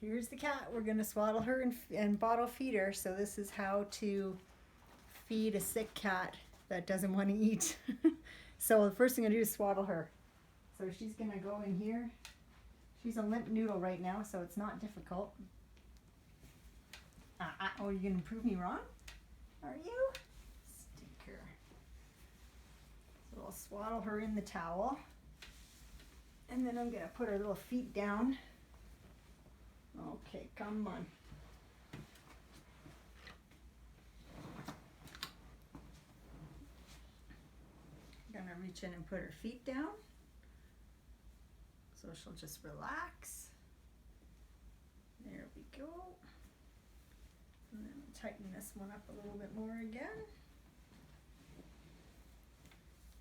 Here's the cat. We're gonna swaddle her and bottle feed her. So this is how to feed a sick cat that doesn't want to eat. So the first thing I'm gonna do is swaddle her. So she's gonna go in here. She's a limp noodle right now, so it's not difficult. Oh, you're gonna prove me wrong? Are you? Stinker. So I'll swaddle her in the towel. And then I'm gonna put her little feet down. Okay, come on. I'm gonna reach in and put her feet down. So she'll just relax. There we go. And then tighten this one up a little bit more again.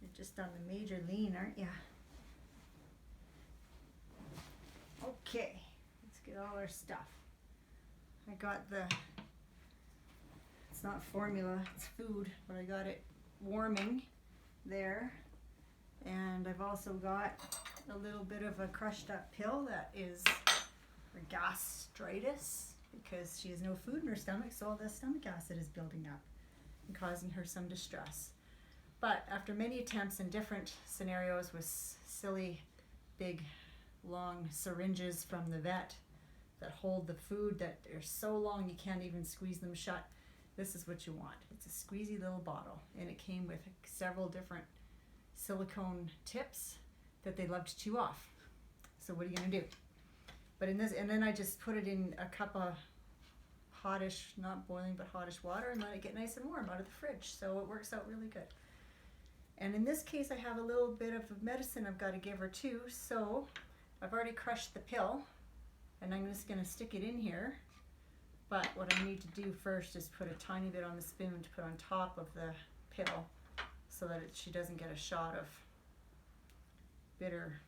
You're just on the major lean, aren't you? Okay, let's get all our stuff. I got it's not formula, it's food, but I got it warming there. And I've also got a little bit of a crushed up pill that is for gastritis, because she has no food in her stomach, so all the stomach acid is building up and causing her some distress. But after many attempts in different scenarios with silly big long syringes from the vet that hold the food that are so long you can't even squeeze them shut, this is what you want. It's a squeezy little bottle, and it came with several different silicone tips that they love to chew off. So what are you gonna do? But in this, and then I just put it in a cup of hottish, not boiling, but hottish water, and let it get nice and warm out of the fridge. So it works out really good. And in this case, I have a little bit of medicine I've got to give her too. So I've already crushed the pill, and I'm just gonna stick it in here. But what I need to do first is put a tiny bit on the spoon to put on top of the pill, so that she doesn't get a shot of bitter,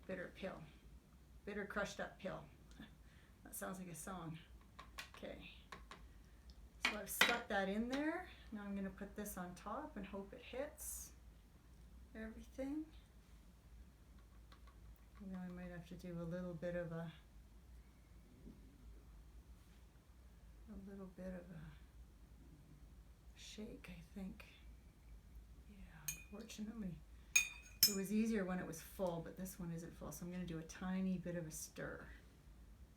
bitter pill. Bitter crushed up pill. That sounds like a song. Okay. So I've stuck that in there. Now I'm going to put this on top and hope it hits everything. Now I might have to do a little bit of a shake, I think. Yeah, unfortunately. It was easier when it was full, but this one isn't full, so I'm going to do a tiny bit of a stir.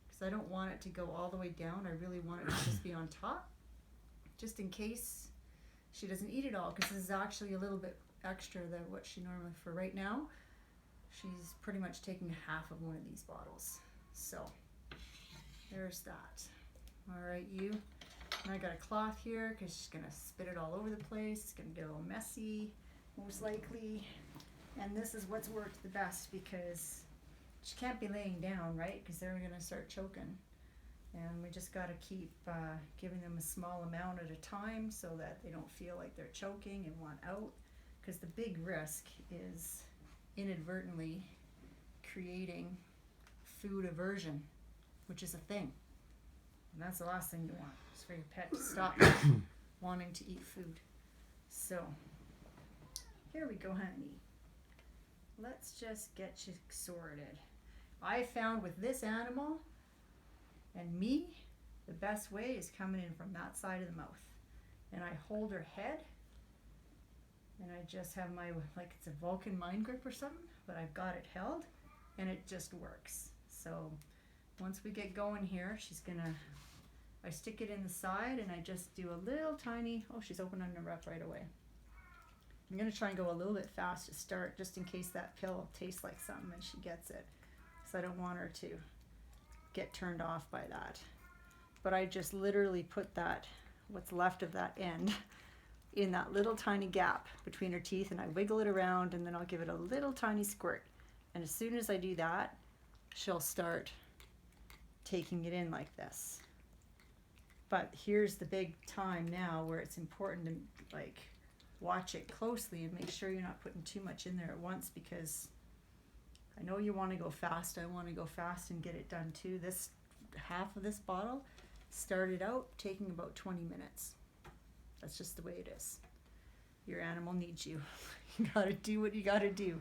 Because I don't want it to go all the way down. I really want it to just be on top, just in case she doesn't eat it all, because this is actually a little bit extra than what she normally, for right now, she's pretty much taking half of one of these bottles. So, there's that. Alright, you. And I got a cloth here, because she's going to spit it all over the place. It's going to get a little messy, most likely. And this is what's worked the best, because she can't be laying down, right? Because they're going to start choking. And we just got to keep giving them a small amount at a time so that they don't feel like they're choking and want out. Because the big risk is inadvertently creating food aversion, which is a thing. And that's the last thing you want, is for your pet to stop wanting to eat food. So, here we go, honey. Let's just get you sorted. I found with this animal and me, the best way is coming in from that side of the mouth. And I hold her head, and I just have my, like it's a Vulcan mind grip or something, but I've got it held, and it just works. So once we get going here, I stick it in the side, and I just do a little tiny, oh, she's opening her up right away. I'm going to try and go a little bit fast to start, just in case that pill tastes like something and she gets it. So I don't want her to get turned off by that. But I just literally put that, what's left of that end, in that little tiny gap between her teeth, and I wiggle it around, and then I'll give it a little tiny squirt. And as soon as I do that, she'll start taking it in like this. But here's the big time now where it's important to watch it closely and make sure you're not putting too much in there at once, because I know you want to go fast. I want to go fast and get it done too. This half of this bottle started out taking about 20 minutes. That's just the way it is. Your animal needs you. You gotta do what you gotta do,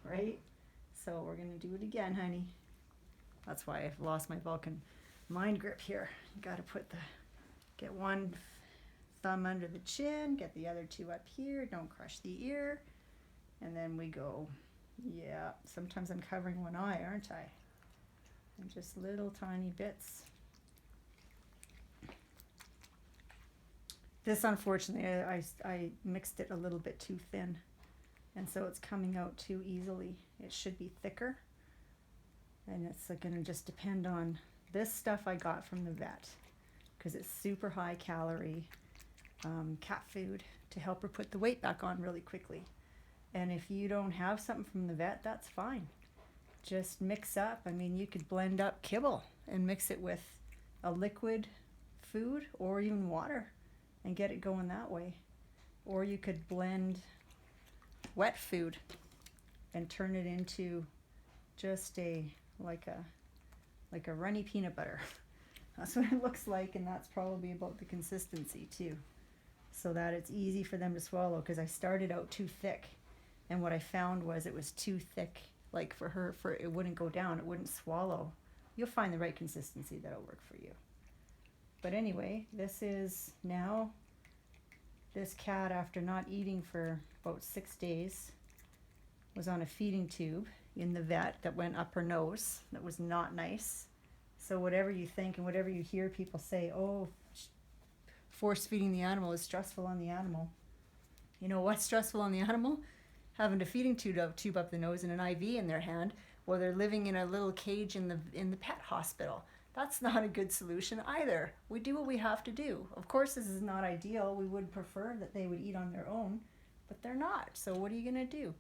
right? So we're gonna do it again, honey. That's why I've lost my Vulcan mind grip here. You got to get one thumb under the chin, get the other two up here, don't crush the ear, and then we go. Yeah, sometimes I'm covering one eye, aren't I? And just little tiny bits. This, unfortunately, I mixed it a little bit too thin, and so it's coming out too easily. It should be thicker, and it's going to just depend on this stuff I got from the vet, because it's super high calorie cat food to help her put the weight back on really quickly. And if you don't have something from the vet, that's fine. Just mix up. I mean, you could blend up kibble and mix it with a liquid food or even water and get it going that way. Or you could blend wet food and turn it into just like a runny peanut butter. That's what it looks like, and that's probably about the consistency too, so that it's easy for them to swallow, because I started out too thick, and what I found was it was too thick, like for her, it wouldn't go down, it wouldn't swallow. You'll find the right consistency that'll work for you. But anyway, this is now, this cat, after not eating for about 6 days, was on a feeding tube in the vet that went up her nose. That was not nice. So whatever you think and whatever you hear people say, oh, force feeding the animal is stressful on the animal. You know what's stressful on the animal? Having a feeding tube up the nose and an IV in their hand while they're living in a little cage in the pet hospital. That's not a good solution either. We do what we have to do. Of course, this is not ideal. We would prefer that they would eat on their own, but they're not. So what are you going to do?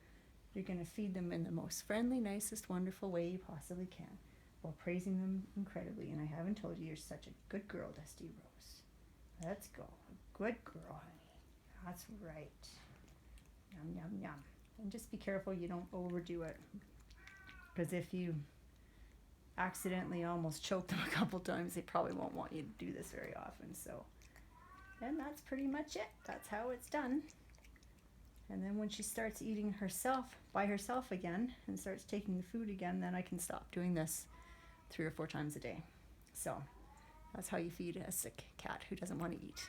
You're going to feed them in the most friendly, nicest, wonderful way you possibly can, while praising them incredibly. And I haven't told you, you're such a good girl, Dusty Rose. Let's go. Good girl, honey. That's right. Yum, yum, yum. And just be careful you don't overdo it, because if you accidentally almost choke them a couple times, they probably won't want you to do this very often. So, and that's pretty much it. That's how it's done. And then when she starts eating herself by herself again and starts taking the food again, then I can stop doing this 3 or 4 times a day. So that's how you feed a sick cat who doesn't want to eat.